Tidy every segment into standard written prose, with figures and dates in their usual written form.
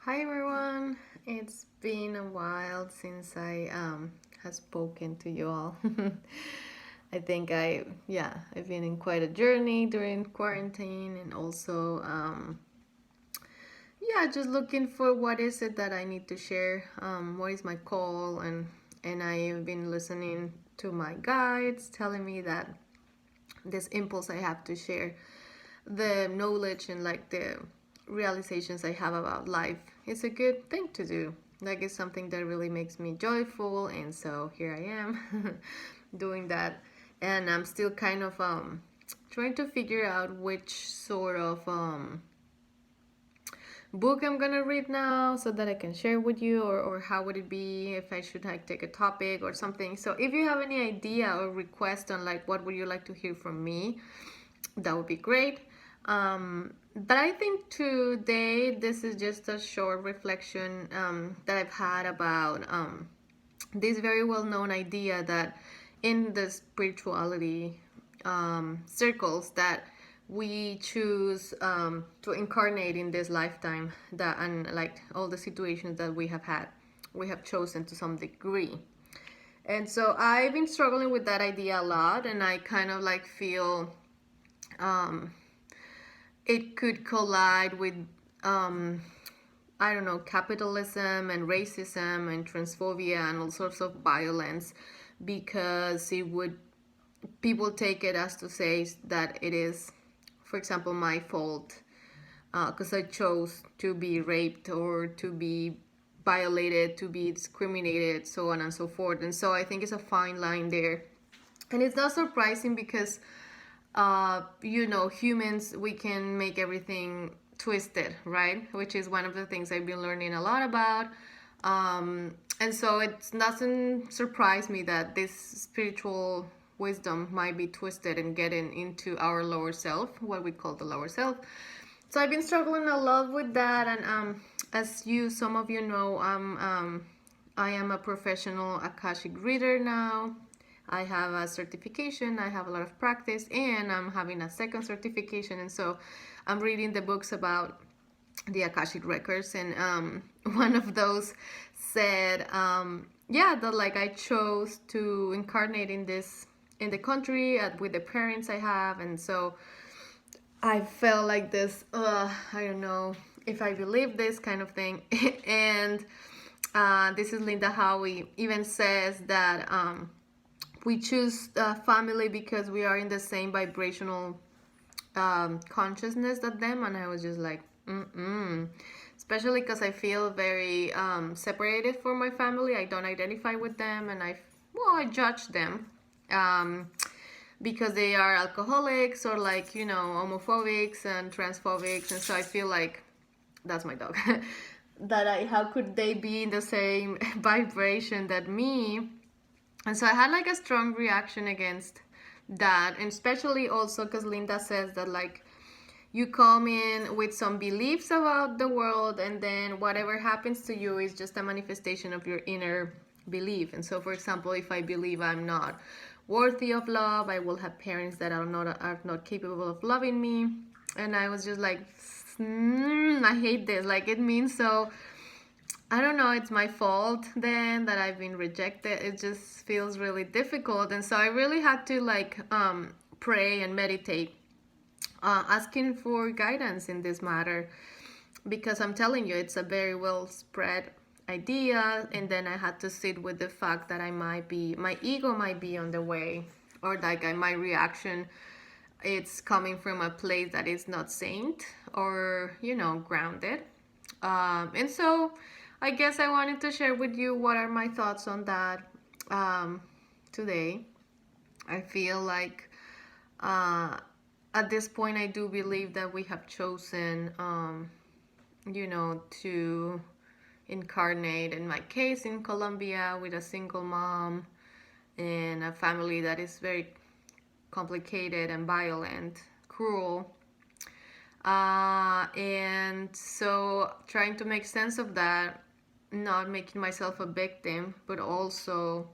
Hi everyone. It's been a while since I have spoken to you all. I think I've been in quite a journey during quarantine and also just looking for what is it that I need to share. What is my call and I've been listening to my guides telling me that this impulse I have to share the knowledge and like the realizations I have about life is a good thing to do. Like it's something that really makes me joyful, and so here I am doing that. And I'm still kind of trying to figure out which sort of book I'm gonna read now so that I can share with you, or how would it be if I should like take a topic or something. So if you have any idea or request on like what would you like to hear from me, that would be great. But I think today this is just a short reflection that I've had about this very well known idea that in the spirituality circles that we choose to incarnate in this lifetime, that and like all the situations that we have had, we have chosen to some degree. And so I've been struggling with that idea a lot, and I kind of like feel um, it could collide with I don't know, capitalism and racism and transphobia and all sorts of violence, because it would people take it as to say that it is, for example, my fault because I chose to be raped or to be violated, to be discriminated, so on and so forth. And so I think it's a fine line there. And it's not surprising because humans, we can make everything twisted, right? Which is one of the things I've been learning a lot about. And so it doesn't surprise me that this spiritual wisdom might be twisted and getting into our lower self, what we call the lower self. So I've been struggling a lot with that, and as some of you know, I am a professional Akashic reader now. I have a certification, I have a lot of practice, and I'm having a second certification. And so I'm reading the books about the Akashic records. And one of those said, that like I chose to incarnate in the country with the parents I have. And so I felt like this, I don't know if I believe this kind of thing. And this is Linda Howie even says that we choose family because we are in the same vibrational consciousness that them. And I was just like, especially because I feel very separated from my family. I don't identify with them, and I judge them because they are alcoholics or like homophobics and transphobics. And so I feel like that's my dog. that how could they be in the same vibration that me? And so I had like a strong reaction against that, and especially also because Linda says that like you come in with some beliefs about the world, and then whatever happens to you is just a manifestation of your inner belief. And so, for example, if I believe I'm not worthy of love, I will have parents that are not capable of loving me. And I was just like, I hate this. Like it means so. I don't know, it's my fault then that I've been rejected. It just feels really difficult. And so I really had to like pray and meditate, asking for guidance in this matter, because I'm telling you, it's a very well spread idea. And then I had to sit with the fact that my ego might be on the way, or like my reaction, it's coming from a place that is not saint or, grounded. And so I guess I wanted to share with you what are my thoughts on that today. I feel like at this point, I do believe that we have chosen, to incarnate, in my case, in Colombia with a single mom and a family that is very complicated and violent, cruel. And so trying to make sense of that, not making myself a victim, but also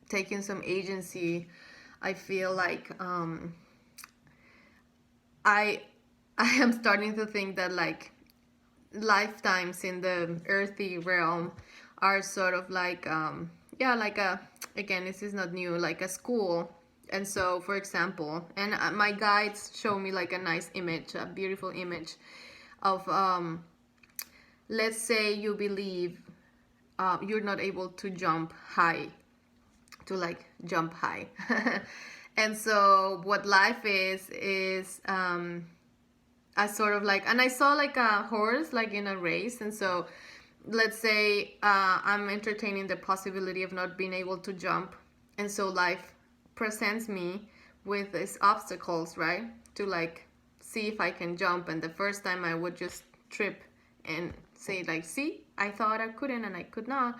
taking some agency. I feel like I I am starting to think that like lifetimes in the earthy realm are sort of like yeah, like a, again, this is not new, like a school. And so, for example, and my guides show me like a nice image, a beautiful image of let's say you believe you're not able to jump high, to like jump high. And so what life is a sort of like, and I saw like a horse like in a race. And so let's say I'm entertaining the possibility of not being able to jump, and so life presents me with these obstacles, right, to like see if I can jump. And the first time I would just trip and say like, see, I thought I couldn't and I could not,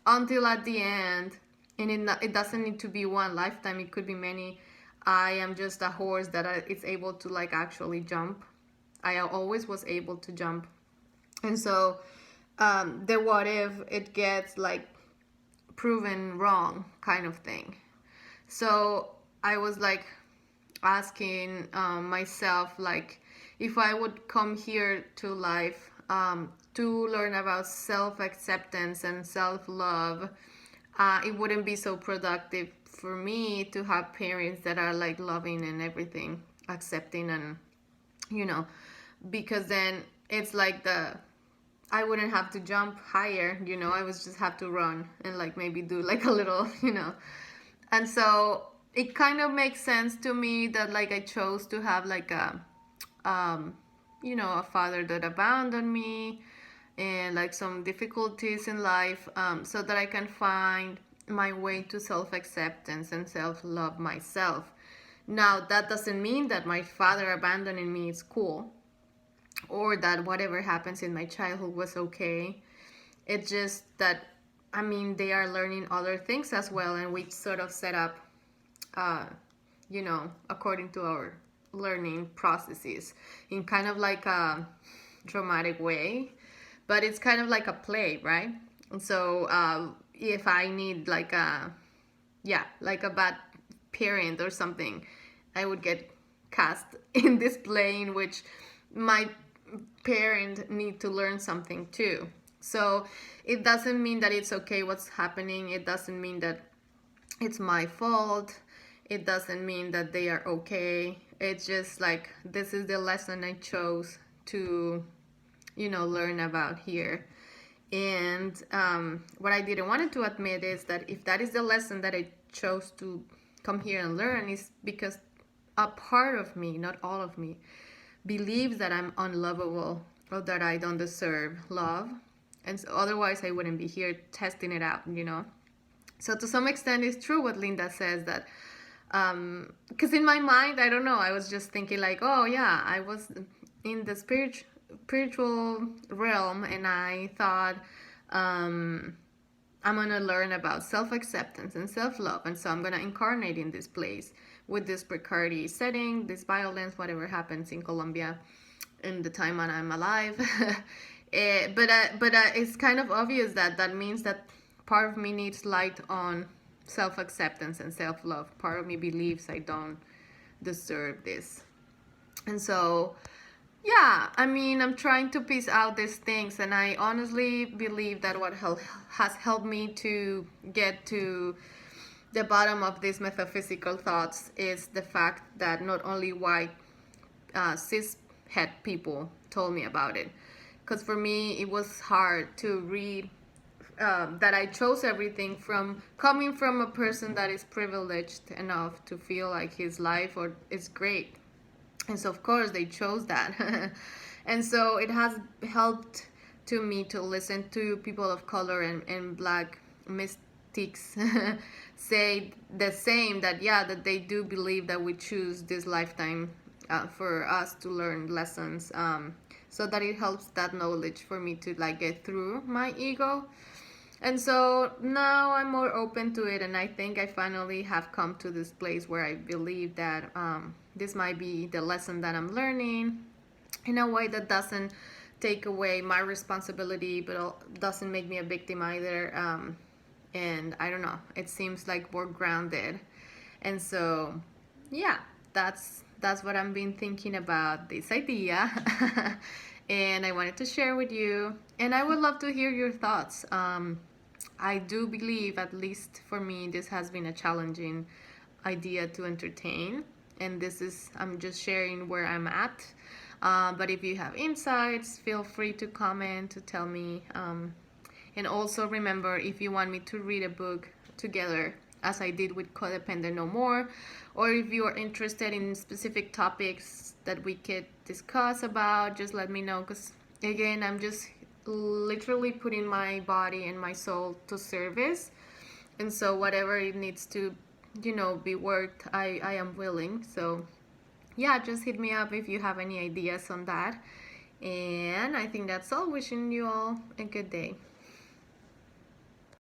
until at the end, and it doesn't need to be one lifetime, it could be many, I am just a horse that is able to like actually jump. I always was able to jump. And so the what if it gets like proven wrong kind of thing. So I was like asking myself, like, if I would come here to life to learn about self-acceptance and self-love, it wouldn't be so productive for me to have parents that are like loving and everything, accepting, and you know, because then it's like I wouldn't have to jump higher, you know, I would just have to run and like maybe do like a little, you know. And so it kind of makes sense to me that like I chose to have like a you know, a father that abandoned me, and like some difficulties in life, so that I can find my way to self-acceptance and self-love myself. Now that doesn't mean that my father abandoning me is cool, or that whatever happens in my childhood was okay. It's just that, I mean, they are learning other things as well, and we sort of set up you know, according to our learning processes in kind of like a dramatic way, but it's kind of like a play, right? And so if I need like a, yeah, like a bad parent or something, I would get cast in this play in which my parent need to learn something too. So it doesn't mean that it's okay what's happening. It doesn't mean that it's my fault. It doesn't mean that they are okay. It's just like, this is the lesson I chose to, you know, learn about here. And what I didn't want to admit is that if that is the lesson that I chose to come here and learn, is because a part of me, not all of me, believes that I'm unlovable or that I don't deserve love. And so otherwise I wouldn't be here testing it out, you know. So to some extent it's true what Linda says, that because in my mind, I don't know, I was just thinking like, oh yeah, I was in the spiritual realm, and I thought I'm gonna learn about self-acceptance and self-love, and so I'm gonna incarnate in this place with this precarious setting, this violence, whatever happens in Colombia in the time when I'm alive. But it's kind of obvious that that means that part of me needs light on self-acceptance and self-love. Part of me believes I don't deserve this. And so, yeah, I mean, I'm trying to piece out these things, and I honestly believe that what has helped me to get to the bottom of these metaphysical thoughts is the fact that not only white cishet people told me about it. Because for me, it was hard to read that I chose everything from coming from a person that is privileged enough to feel like his life or is great. And so of course they chose that. And so it has helped to me to listen to people of color and black mystics say the same, that yeah, that they do believe that we choose this lifetime for us to learn lessons, so that it helps that knowledge for me to like get through my ego. And so now I'm more open to it, and I think I finally have come to this place where I believe that this might be the lesson that I'm learning in a way that doesn't take away my responsibility, but doesn't make me a victim either. And I don't know, it seems like more grounded. And so, yeah, that's what I've been thinking about this idea. and I wanted to share with you. And I would love to hear your thoughts. I do believe, at least for me, this has been a challenging idea to entertain. And this is, I'm just sharing where I'm at. But if you have insights, feel free to comment, to tell me. And also remember, if you want me to read a book together, as I did with Codependent No More, or if you are interested in specific topics that we could discuss about, just let me know. Because again, I'm just literally putting my body and my soul to service. And so whatever it needs to, be worked, I am willing. So yeah, just hit me up if you have any ideas on that. And I think that's all. Wishing you all a good day.